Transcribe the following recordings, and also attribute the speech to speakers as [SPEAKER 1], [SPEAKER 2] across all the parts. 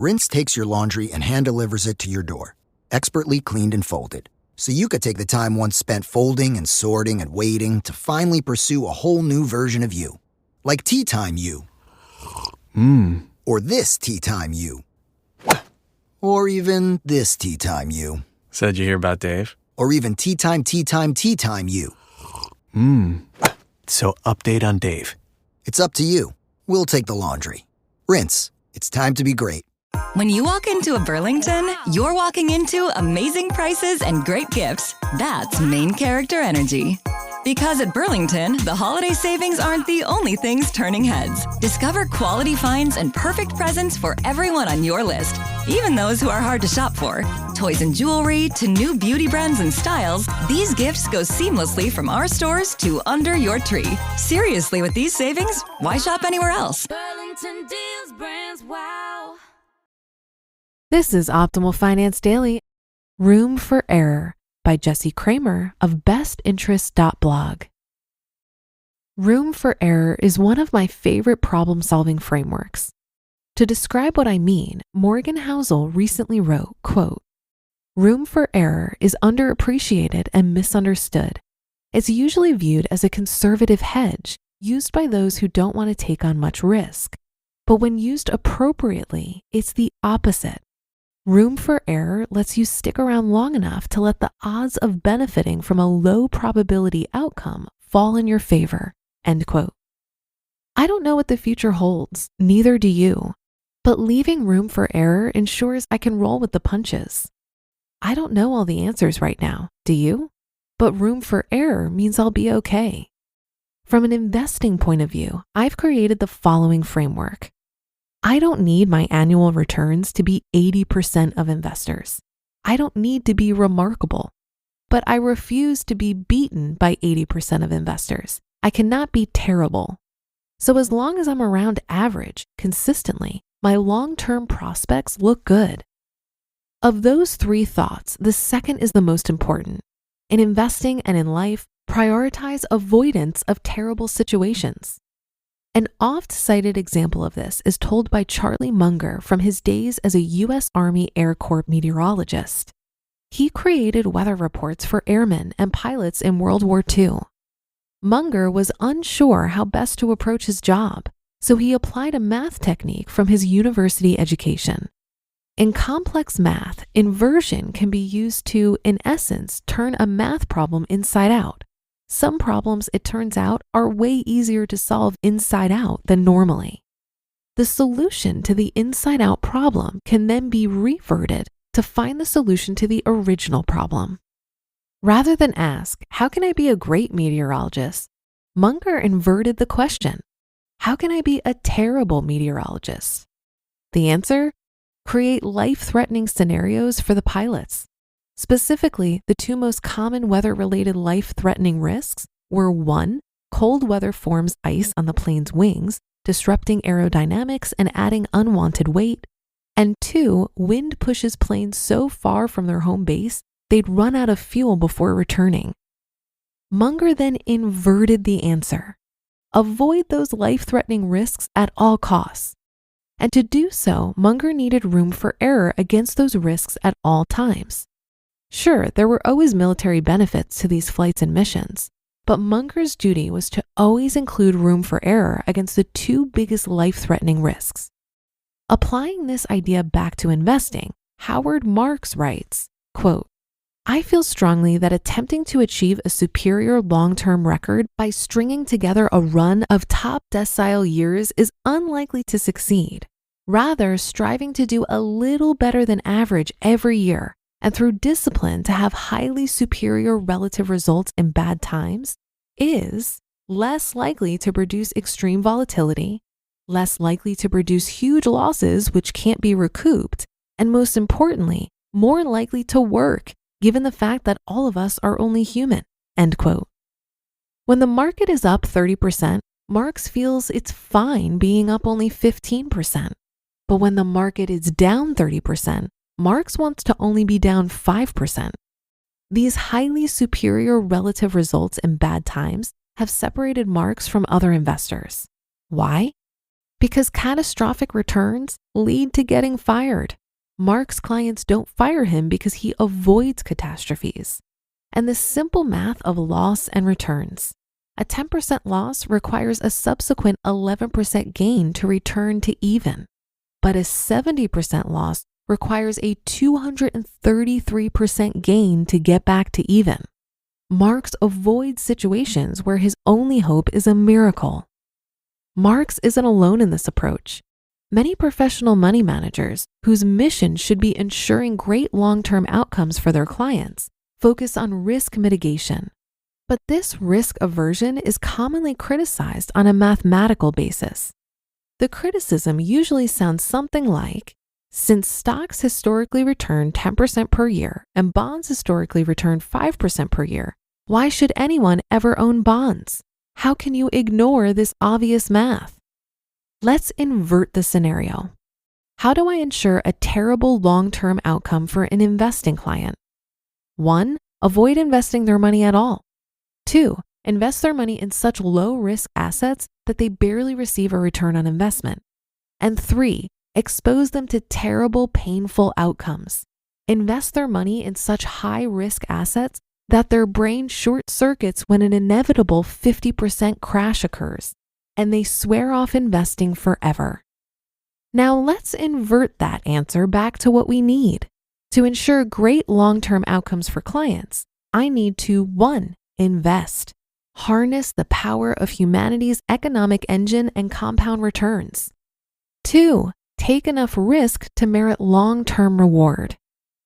[SPEAKER 1] Rinse takes your laundry and hand-delivers it to your door, expertly cleaned and folded. So you could take the time once spent folding and sorting and waiting to finally pursue a whole new version of you. Like Tea Time You. Or this Tea Time You. Or even this Tea Time You.
[SPEAKER 2] So did you hear about Dave?
[SPEAKER 1] Or even Tea Time You.
[SPEAKER 2] So update on Dave.
[SPEAKER 1] It's up to you. We'll take the laundry. Rinse. It's time to be great.
[SPEAKER 3] When you walk into a Burlington, you're walking into amazing prices and great gifts. That's main character energy. Because at Burlington, the holiday savings aren't the only things turning heads. Discover quality finds and perfect presents for everyone on your list, even those who are hard to shop for. Toys and jewelry to new beauty brands and styles, these gifts go seamlessly from our stores to under your tree. Seriously, with these savings, why shop anywhere else?
[SPEAKER 4] Burlington deals, brands, wow.
[SPEAKER 5] This is Optimal Finance Daily, Room for Error by Jesse Cramer of BestInterest.blog. Room for error is one of my favorite problem-solving frameworks. To describe what I mean, Morgan Housel recently wrote, quote, "Room for error is underappreciated and misunderstood. It's usually viewed as a conservative hedge used by those who don't want to take on much risk. But when used appropriately, it's the opposite. Room for error lets you stick around long enough to let the odds of benefiting from a low probability outcome fall in your favor." End quote. I don't know what the future holds, neither do you, but leaving room for error ensures I can roll with the punches. I don't know all the answers right now, do you? But room for error means I'll be okay. From an investing point of view, I've created the following framework. I don't need my annual returns to be 80% of investors. I don't need to be remarkable, but I refuse to be beaten by 80% of investors. I cannot be terrible. So as long as I'm around average consistently, my long-term prospects look good. Of those three thoughts, the second is the most important. In investing and in life, prioritize avoidance of terrible situations. An oft-cited example of this is told by Charlie Munger from his days as a U.S. Army Air Corps meteorologist. He created weather reports for airmen and pilots in World War II. Munger was unsure how best to approach his job, so he applied a math technique from his university education. In complex math, inversion can be used to, in essence, turn a math problem inside out. Some problems, it turns out, are way easier to solve inside out than normally. The solution to the inside out problem can then be reverted to find the solution to the original problem. Rather than ask, how can I be a great meteorologist? Munger inverted the question, how can I be a terrible meteorologist? The answer? Create life-threatening scenarios for the pilots. Specifically, the two most common weather-related life-threatening risks were 1, cold weather forms ice on the plane's wings, disrupting aerodynamics and adding unwanted weight, and 2, wind pushes planes so far from their home base, they'd run out of fuel before returning. Munger then inverted the answer. Avoid those life-threatening risks at all costs. And to do so, Munger needed room for error against those risks at all times. Sure, there were always military benefits to these flights and missions, but Munger's duty was to always include room for error against the two biggest life-threatening risks. Applying this idea back to investing, Howard Marks writes, quote, "I feel strongly that attempting to achieve a superior long-term record by stringing together a run of top decile years is unlikely to succeed. Rather, striving to do a little better than average every year and through discipline to have highly superior relative results in bad times is less likely to produce extreme volatility, less likely to produce huge losses which can't be recouped, and most importantly, more likely to work given the fact that all of us are only human." End quote. When the market is up 30%, Marks feels it's fine being up only 15%. But when the market is down 30%, Marks wants to only be down 5%. These highly superior relative results in bad times have separated Marks from other investors. Why? Because catastrophic returns lead to getting fired. Mark's clients don't fire him because he avoids catastrophes. And the simple math of loss and returns. A 10% loss requires a subsequent 11% gain to return to even. But a 70% loss requires a 233% gain to get back to even. Marks avoids situations where his only hope is a miracle. Marks isn't alone in this approach. Many professional money managers, whose mission should be ensuring great long-term outcomes for their clients, focus on risk mitigation. But this risk aversion is commonly criticized on a mathematical basis. The criticism usually sounds something like, since stocks historically return 10% per year and bonds historically return 5% per year, why should anyone ever own bonds? How can you ignore this obvious math? Let's invert the scenario. How do I ensure a terrible long-term outcome for an investing client? 1. Avoid investing their money at all. 2. Invest their money in such low-risk assets that they barely receive a return on investment. And 3. Expose them to terrible, painful outcomes. Invest their money in such high-risk assets that their brain short-circuits when an inevitable 50% crash occurs, and they swear off investing forever. Now let's invert that answer back to what we need. To ensure great long-term outcomes for clients, I need to 1. Invest. Harness the power of humanity's economic engine and compound returns. 2. Take enough risk to merit long-term reward.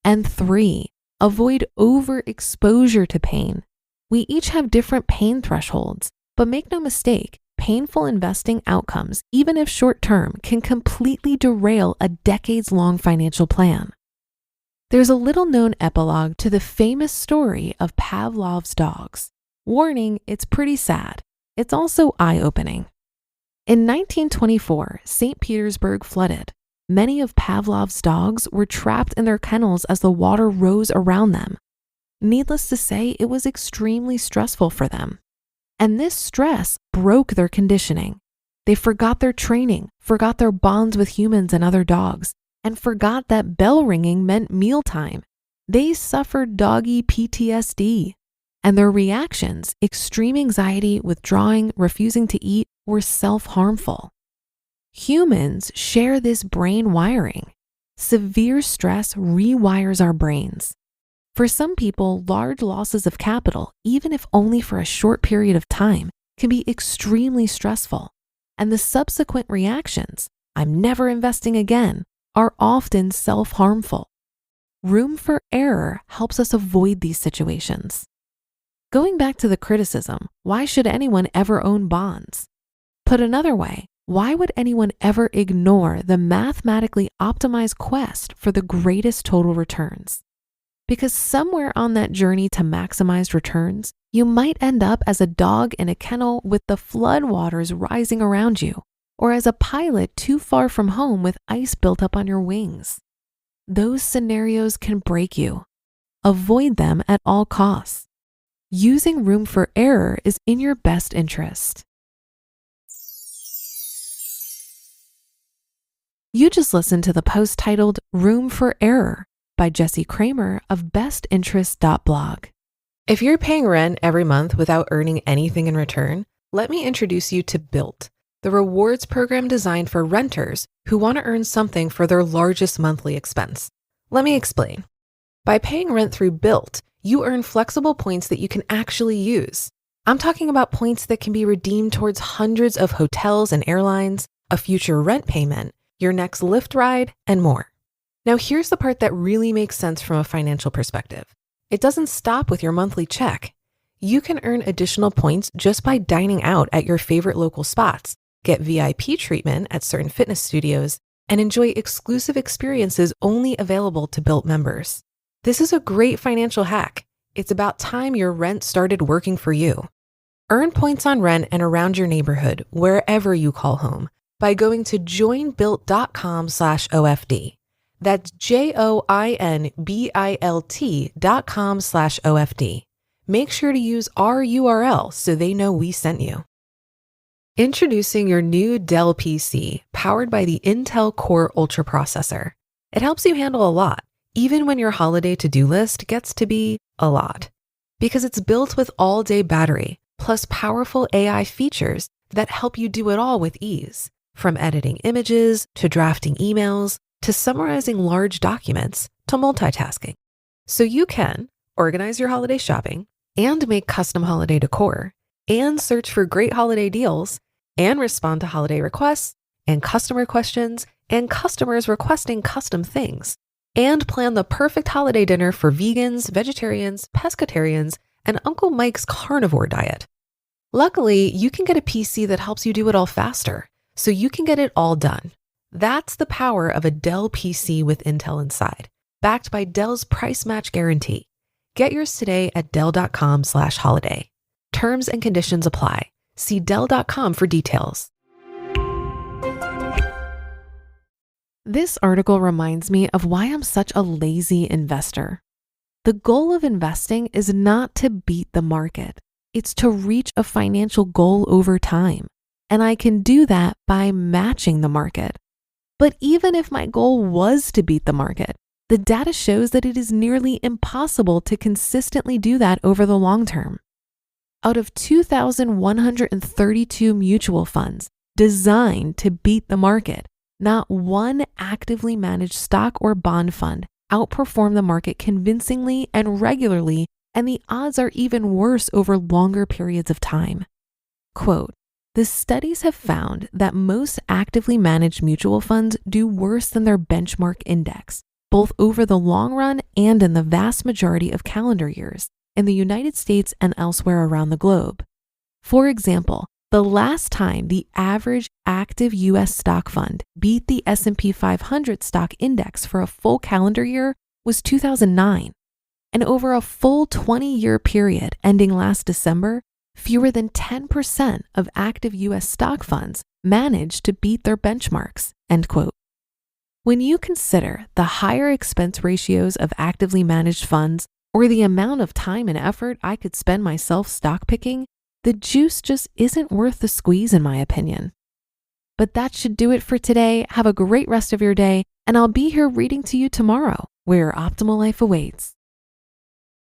[SPEAKER 5] And 3. Avoid overexposure to pain. We each have different pain thresholds, but make no mistake, painful investing outcomes, even if short-term, can completely derail a decades-long financial plan. There's a little-known epilogue to the famous story of Pavlov's dogs. Warning, it's pretty sad. It's also eye-opening. In 1924, St. Petersburg flooded. Many of Pavlov's dogs were trapped in their kennels as the water rose around them. Needless to say, it was extremely stressful for them. And this stress broke their conditioning. They forgot their training, forgot their bonds with humans and other dogs, and forgot that bell ringing meant mealtime. They suffered doggy PTSD. And their reactions, extreme anxiety, withdrawing, refusing to eat, were self-harmful. Humans share this brain wiring. Severe stress rewires our brains. For some people, large losses of capital, even if only for a short period of time, can be extremely stressful. And the subsequent reactions, I'm never investing again, are often self-harmful. Room for error helps us avoid these situations. Going back to the criticism, why should anyone ever own bonds? Put another way, why would anyone ever ignore the mathematically optimized quest for the greatest total returns? Because somewhere on that journey to maximized returns, you might end up as a dog in a kennel with the floodwaters rising around you, or as a pilot too far from home with ice built up on your wings. Those scenarios can break you. Avoid them at all costs. Using room for error is in your best interest. You just listened to the post titled Room for Error by Jesse Cramer of BestInterest.blog. If you're paying rent every month without earning anything in return, let me introduce you to Built, the rewards program designed for renters who want to earn something for their largest monthly expense. Let me explain. By paying rent through Built, you earn flexible points that you can actually use. I'm talking about points that can be redeemed towards hundreds of hotels and airlines, a future rent payment, your next Lyft ride, and more. Now here's the part that really makes sense from a financial perspective. It doesn't stop with your monthly check. You can earn additional points just by dining out at your favorite local spots, get VIP treatment at certain fitness studios, and enjoy exclusive experiences only available to Built members. This is a great financial hack. It's about time your rent started working for you. Earn points on rent and around your neighborhood, wherever you call home, by going to joinbuilt.com/OFD. That's joinbilt.com/OFD. Make sure to use our URL so they know we sent you. Introducing your new Dell PC, powered by the Intel Core Ultra processor. It helps you handle a lot, even when your holiday to-do list gets to be a lot. Because it's built with all-day battery, plus powerful AI features that help you do it all with ease. From editing images, to drafting emails, to summarizing large documents, to multitasking. So you can organize your holiday shopping, and make custom holiday decor, and search for great holiday deals, and respond to holiday requests, and customer questions, and customers requesting custom things, and plan the perfect holiday dinner for vegans, vegetarians, pescatarians, and Uncle Mike's carnivore diet. Luckily, you can get a PC that helps you do it all faster, so you can get it all done. That's the power of a Dell PC with Intel inside, backed by Dell's price match guarantee. Get yours today at Dell.com/holiday. Terms and conditions apply. See Dell.com for details. This article reminds me of why I'm such a lazy investor. The goal of investing is not to beat the market. It's to reach a financial goal over time. And I can do that by matching the market. But even if my goal was to beat the market, the data shows that it is nearly impossible to consistently do that over the long term. Out of 2,132 mutual funds designed to beat the market, not one actively managed stock or bond fund outperformed the market convincingly and regularly, and the odds are even worse over longer periods of time. Quote, "The studies have found that most actively managed mutual funds do worse than their benchmark index, both over the long run and in the vast majority of calendar years, in the United States and elsewhere around the globe. For example, the last time the average active US stock fund beat the S&P 500 stock index for a full calendar year was 2009. And over a full 20-year period ending last December, fewer than 10% of active US stock funds managed to beat their benchmarks." End quote. When you consider the higher expense ratios of actively managed funds, or the amount of time and effort I could spend myself stock picking, the juice just isn't worth the squeeze in my opinion. But that should do it for today. Have a great rest of your day, and I'll be here reading to you tomorrow, where your optimal life awaits.